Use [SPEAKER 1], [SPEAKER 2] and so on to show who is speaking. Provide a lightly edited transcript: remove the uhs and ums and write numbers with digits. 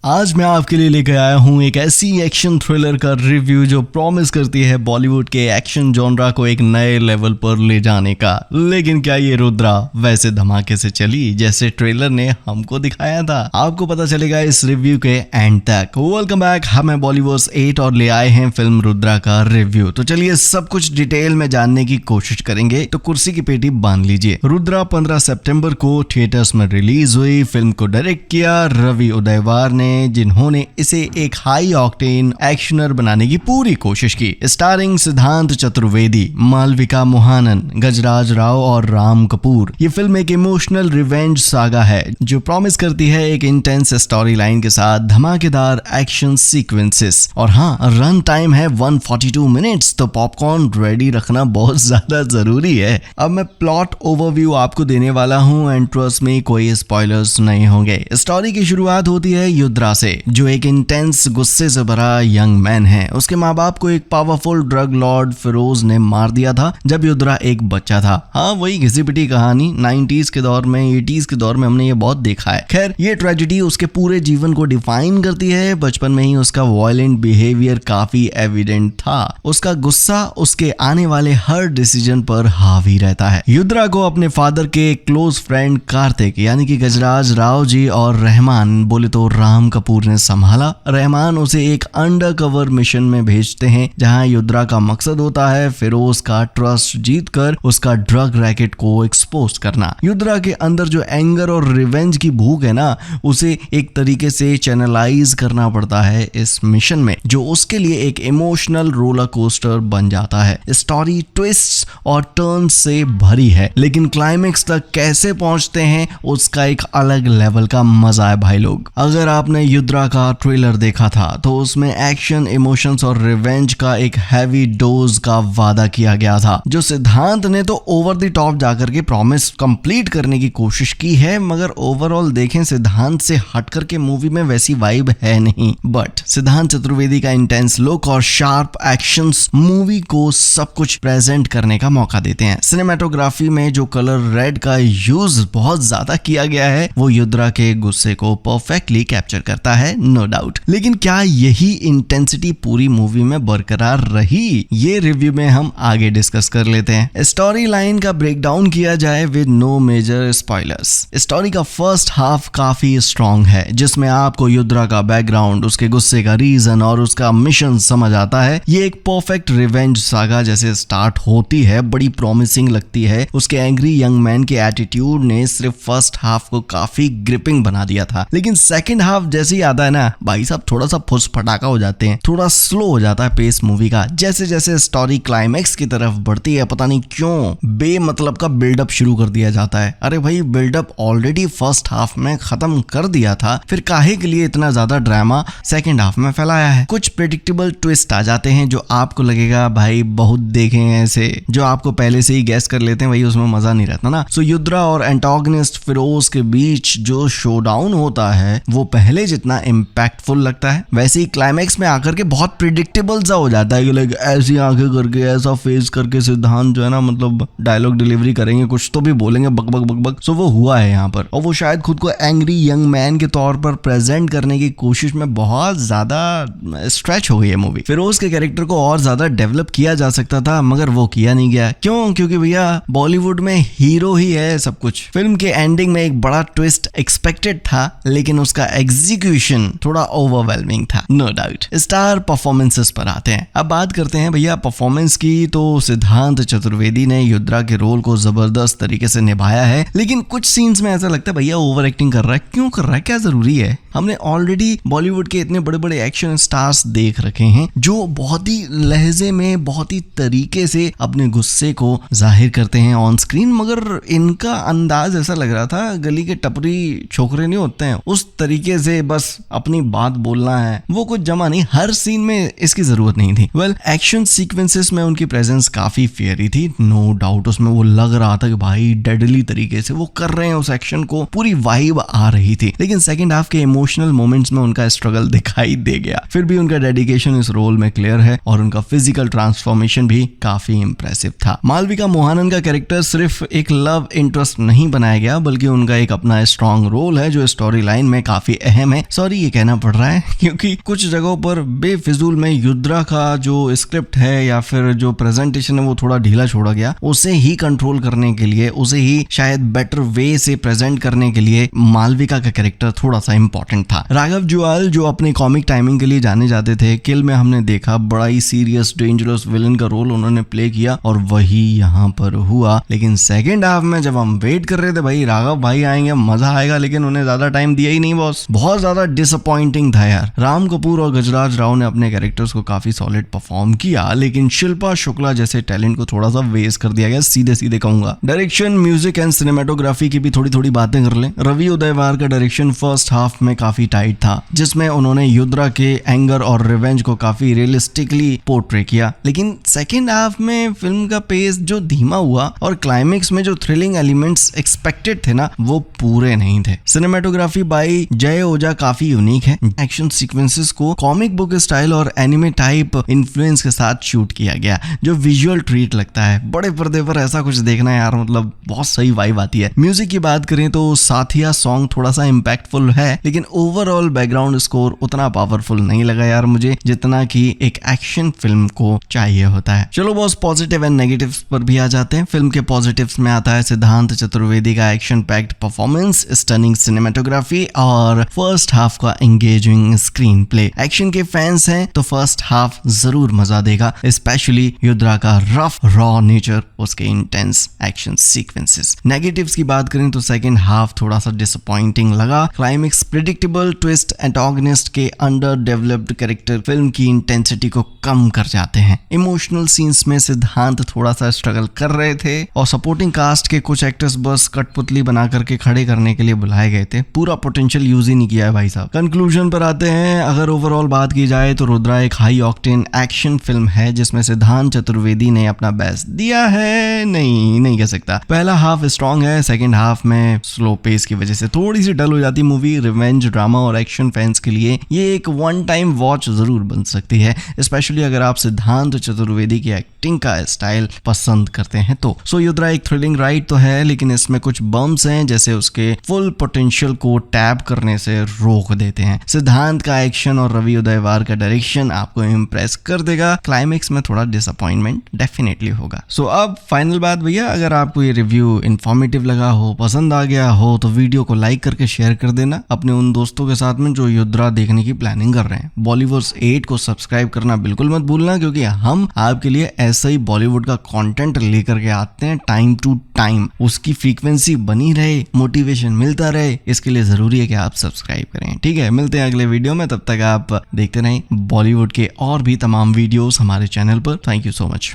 [SPEAKER 1] आज मैं आपके लिए लेकर आया हूँ एक ऐसी एक्शन थ्रिलर का रिव्यू जो प्रॉमिस करती है बॉलीवुड के एक्शन जॉनरा को एक नए लेवल पर ले जाने का। लेकिन क्या ये रुद्रा वैसे धमाके से चली जैसे ट्रेलर ने हमको दिखाया था? आपको पता चलेगा इस रिव्यू के एंड तक। वेलकम बैक, हम हैं बॉलीवुड 8 और ले आए हैं फिल्म रुद्रा का रिव्यू। तो चलिए सब कुछ डिटेल में जानने की कोशिश करेंगे, तो कुर्सी की पेटी बांध लीजिए। रुद्रा 15 सितंबर को थिएटर्स में रिलीज हुई। फिल्म को डायरेक्ट किया रवि उदयवार ने, जिन्होंने इसे एक हाई ऑक्टेन एक्शनर बनाने की पूरी कोशिश की। स्टारिंग सिद्धांत चतुर्वेदी, मालविका मोहनन, गजराज राव और राम कपूर। ये फिल्म एक इमोशनल रिवेंज सागा है जो प्रॉमिस करती है एक इंटेंस स्टोरी लाइन के साथ धमाकेदार एक्शन सीक्वेंसेस। और हाँ, रन टाइम है 142 मिनट्स, तो पॉपकॉर्न रेडी रखना बहुत ज्यादा जरूरी है। अब मैं प्लॉट ओवरव्यू आपको देने वाला हूँ एंड ट्रस्ट में कोई स्पॉयलर्स नहीं होंगे। स्टोरी की शुरुआत होती है युद्रा से, जो एक इंटेंस गुस्से से भरा यंग मैन है। उसके माँ बाप को एक पावरफुल ड्रग लॉर्ड फिरोज ने मार दिया था जब युद्रा एक बच्चा था। हाँ, वही घिसी पिटी कहानी 90s के दौर में, 80s के दौर में हमने ये बहुत देखा है। खैर, ये ट्रेजेडी उसके पूरे जीवन को डिफाइन करती है। बचपन में ही उसका वायलेंट बिहेवियर काफी एविडेंट था। उसका गुस्सा उसके आने वाले हर डिसीजन पर हावी रहता है। युद्रा को अपने फादर के क्लोज फ्रेंड कार्तिक यानी कि गजराज राव जी और रहमान, बोले तो राम कपूर ने संभाला। रहमान उसे एक अंडरकवर मिशन में भेजते हैं जहां युद्रा का मकसद होता है फिरोज का ट्रस्ट जीतकर उसका ड्रग रैकेट को एक्सपोज करना। युद्रा के अंदर जो एंगर और रिवेंज की भूख है ना, उसे एक तरीके से चैनलाइज करना पड़ता है इस मिशन में, जो उसके लिए एक इमोशनल रोलर कोस्टर बन जाता है। स्टोरी ट्विस्ट और टर्न से भरी है, लेकिन क्लाइमेक्स तक कैसे पहुंचते हैं उसका एक अलग लेवल का मजा है भाई लोग। अगर आपने युद्रा का ट्रेलर देखा था तो उसमें एक्शन, इमोशंस और रिवेंज का एक हैवी डोज का वादा किया गया था, जो सिद्धांत ने तो ओवर द टॉप जाकर के प्रॉमिस कंप्लीट करने की कोशिश की है। मगर ओवरऑल देखें, सिद्धांत से हटकर के मूवी में वैसी वाइब है नहीं। बट सिद्धांत चतुर्वेदी का इंटेंस लुक और शार्प एक्शंस मूवी को सब कुछ प्रेजेंट करने का मौका देते हैं। सिनेमेटोग्राफी में जो कलर रेड का यूज बहुत ज्यादा किया गया है, वो युद्रा के गुस्से को परफेक्टली कैप्चर करता है, नो डाउट। लेकिन क्या यही इंटेंसिटी पूरी मूवी में बरकरार रही? ये रिव्यू में हम आगे डिस्कस कर लेते हैं। स्टोरी लाइन का ब्रेकडाउन किया जाए with no major spoilers. Story का फर्स्ट हाफ काफी स्ट्रॉन्ग है, जिसमें आपको युद्रा का बैकग्राउंड, उसके गुस्से का रीजन और उसका मिशन समझ आता है। ये एक परफेक्ट रिवेंज सागा जैसे स्टार्ट होती है, बड़ी प्रॉमिसिंग लगती है। उसके एंग्री यंग मैन के एटीट्यूड ने सिर्फ फर्स्ट हाफ को काफी ग्रिपिंग बना दिया था, लेकिन सेकंड हाफ जैसे ही आता है ना भाई साहब, थोड़ा सा फुस फटाका हो जाते हैं, थोड़ा स्लो हो जाता है पेस मूवी का। जैसे जैसे स्टोरी क्लाइमेक्स की तरफ बढ़ती है, पता नहीं क्यों बेमतलब का बिल्डअप शुरू कर दिया जाता है। अरे भाई, बिल्डअप ऑलरेडी फर्स्ट हाफ में खत्म कर दिया था, फिर काहे के लिए इतना ज्यादा ड्रामा सेकंड हाफ में फैलाया है? कुछ प्रेडिक्टेबल ट्विस्ट आ जाते हैं जो आपको लगेगा भाई बहुत देखे हैं ऐसे, जो आपको पहले से ही गैस कर लेते हैं, वही उसमें मजा नहीं रहता ना। सो युद्रा और एंटागनिस्ट फिरोज के बीच जो शोडाउन होता है वो पहले जितना इम्पैक्टफुल लगता है, वैसे ही क्लाइमेक्स में आकर के बहुत प्रिडिक्टेबल सा हो जाता है कि लाइक ऐसी आंखें करके, ऐसा फेस करके सिद्धांत जो है ना, मतलब डायलॉग डिलीवरी करेंगे, कुछ तो भी बोलेंगे, बक बक बक बक। सो वो हुआ है यहाँ पर, और वो शायद खुद को एंग्री यंग मैन के तौर पर प्रेजेंट करने की कोशिश में बहुत ज्यादा स्ट्रेच हो गई है मूवी। फिरोज के कैरेक्टर को और ज्यादा डेवलप किया जा सकता था, मगर वो किया नहीं गया। क्यों? क्योंकि भैया बॉलीवुड में हीरो ही है सब कुछ। फिल्म के एंडिंग में एक बड़ा ट्विस्ट एक्सपेक्टेड था, लेकिन उसका एग्जीक्यूशन थोड़ा ओवरवेलमिंग था, नो डाउट। स्टार परफॉर्मेंसेस पर आते हैं। अब बात करते हैं भैया परफॉर्मेंस की। तो सिद्धांत चतुर्वेदी ने युद्रा के रोल को जबरदस्त तरीके से निभाया है, लेकिन कुछ सीन्स में ऐसा लगता है भैया ओवर एक्टिंग कर रहा है। क्यों कर रहा है? क्या जरूरी है? हमने ऑलरेडी बॉलीवुड के इतने बड़े बड़े एक्शन स्टार्स देख रखे हैं जो बहुत ही लहजे में, बहुत ही तरीके से अपने गुस्से को जाहिर करते हैं ऑन स्क्रीन, मगर इनका अंदाज ऐसा लग रहा था गली के टपरी छोकरे नहीं होते हैं उस तरीके से बस अपनी बात बोलना है, वो कुछ जमा नहीं। हर सीन में इसकी जरूरत नहीं थी। वेल, एक्शन सीक्वेंसेस में उनकी प्रेजेंस काफी फेयरी थी, नो डाउट। उसमें वो लग रहा था कि भाई डेडली तरीके से वो कर रहे हैं उस एक्शन को, पूरी वाइब आ रही थी। लेकिन सेकंड हाफ के इमोशनल मोमेंट्स में उनका स्ट्रगल दिखाई दे गया। फिर भी उनका डेडिकेशन इस रोल में क्लियर है और उनका फिजिकल ट्रांसफॉर्मेशन भी काफी इंप्रेसिव था। मालविका मोहनन का कैरेक्टर सिर्फ एक लव इंटरेस्ट नहीं बनाया गया, बल्कि उनका एक अपना स्ट्रॉन्ग रोल है जो स्टोरी लाइन में काफी अहम में, सॉरी ये कहना पड़ रहा है क्योंकि कुछ जगहों पर बेफिजूल में युद्रा का जो स्क्रिप्ट है या फिर जो प्रेजेंटेशन है वो थोड़ा ढीला छोड़ा गया। उसे ही कंट्रोल करने के लिए, उसे ही शायद बेटर वे से प्रेजेंट करने के लिए मालविका का कैरेक्टर थोड़ा सा इंपॉर्टेंट था। राघव जुआल जो अपने कॉमिक टाइमिंग के लिए जाने जाते थे, किल में हमने देखा बड़ा ही सीरियस डेंजरस विलन का रोल उन्होंने प्ले किया और वही यहाँ पर हुआ। लेकिन सेकेंड हाफ में जब हम वेट कर रहे थे भाई राघव भाई आएंगे मजा आएगा, लेकिन उन्हें ज्यादा टाइम दिया ही नहीं बॉस। बहुत ज्यादा डिसअपॉइंटिंग था यार। राम कपूर और गजराज राव ने अपने कैरेक्टर्स को काफी सॉलिड परफॉर्म किया, लेकिन शिल्पा शुक्ला जैसे टैलेंट को थोड़ा सा वेस्ट कर दिया गया, सीधे सीधे कहूंगा। डायरेक्शन, म्यूजिक एंड सिनेमेटोग्राफी की भी थोड़ी थोड़ी बातें कर लें। रवि उदयवार का डायरेक्शन फर्स्ट हाफ में काफी टाइट था, जिसमें उन्होंने युद्रा के एंगर और रिवेंज को काफी रियलिस्टिकली पोर्ट्रे किया। लेकिन सेकेंड हाफ में फिल्म का पेस जो धीमा हुआ और क्लाइमेक्स में जो थ्रिलिंग एलिमेंट्स एक्सपेक्टेड थे ना वो पूरे नहीं थे। सिनेमेटोग्राफी बाय जय ओझा काफी यूनिक है। एक्शन सीक्वेंसेस को कॉमिक बुक स्टाइल और एनिमे टाइप इन्फ्लुएंस के साथ शूट किया गया, जो विजुअल ट्रीट लगता है। बड़े पर्दे पर ऐसा कुछ देखना यार मतलब बहुत सही वाइब आती है। म्यूजिक की बात करें तो साथिया सॉन्ग थोड़ा सा इम्पैक्टफुल है, लेकिन ओवरऑल बैकग्राउंड स्कोर उतना पावरफुल नहीं लगा यार मुझे, जितना कि एक एक्शन फिल्म को चाहिए होता है। चलो बॉस, पॉजिटिव एंड नेगेटिव्स पर भी आ जाते हैं। फिल्म के पॉजिटिव्स में आता है सिद्धांत चतुर्वेदी का action packed performance, stunning cinematography और फर्स्ट हाफ का एंगेजिंग स्क्रीन प्ले। एक्शन के फैंस हैं तो फर्स्ट हाफ जरूर मजा देगा, स्पेशली युद्रा का रफ रॉ नेचर, उसके इंटेंस एक्शन सीक्वेंसेस। नेगेटिव्स की बात करें तो सेकंड हाफ थोड़ा सा डिसअपॉइंटिंग लगा। क्लाइमेक्स प्रेडिक्टेबल ट्विस्ट, एंटागनिस्ट के अंडर डेवलप्ड कैरेक्टर फिल्म की इंटेंसिटी को कम कर जाते हैं। इमोशनल सीन्स में सिद्धांत थोड़ा सा स्ट्रगल कर रहे थे और सपोर्टिंग कास्ट के कुछ एक्टर्स बस कठपुतली बना करके खड़े करने के लिए बुलाए गए थे, पूरा पोटेंशियल यूज ही नहीं किया है भाई साहब। कंक्लूजन पर आते हैं। अगर ओवरऑल बात की जाए तो रुद्रा एक हाई ऑक्टेन एक्शन फिल्म है जिसमें सिद्धांत चतुर्वेदी ने अपना बेस्ट दिया है, नहीं कह सकता। पहला हाफ स्ट्रॉन्ग है, सेकंड हाफ में स्लो पेस की वजह से थोड़ी सी डल हो जाती मूवी। रिवेंज, ड्रामा और एक्शन फैंस के लिए ये एक वन टाइम वॉच जरूर बन सकती है, स्पेशली अगर आप सिद्धांत चतुर्वेदी की एक्टिंग का स्टाइल पसंद करते हैं तो। सो युद्रा एक थ्रिलिंग राइड तो है, लेकिन इसमें कुछ बम्स हैं जैसे उसके फुल पोटेंशियल को टैप करने से रोक देते हैं। सिद्धांत का एक्शन और रवि उदयवार का डायरेक्शन आपको इम्प्रेस कर देगा। क्लाइमेक्स में थोड़ा डिसअपॉइंटमेंट डेफिनेटली होगा। सो अब फाइनल बात भैया, अगर आपको ये रिव्यू इन्फॉर्मेटिव लगा हो, पसंद आ गया हो तो वीडियो को लाइक करके शेयर कर देना अपने उन दोस्तों के साथ में जो युद्रा देखने की प्लानिंग कर रहे हैं। बॉलीवुड्स 8 को सब्सक्राइब करना बिल्कुल मत भूलना, क्योंकि हम आपके लिए ऐसा ही बॉलीवुड का कंटेंट लेकर के आते हैं टाइम टू टाइम। उसकी फ्रीक्वेंसी बनी रहे, मोटिवेशन मिलता रहे, इसके लिए जरूरी है कि आप सब्सक्राइब करें। ठीक है, मिलते हैं अगले वीडियो में, तब तक आप देखते रहें बॉलीवुड के और भी तमाम वीडियोस हमारे चैनल पर। Thank you so much.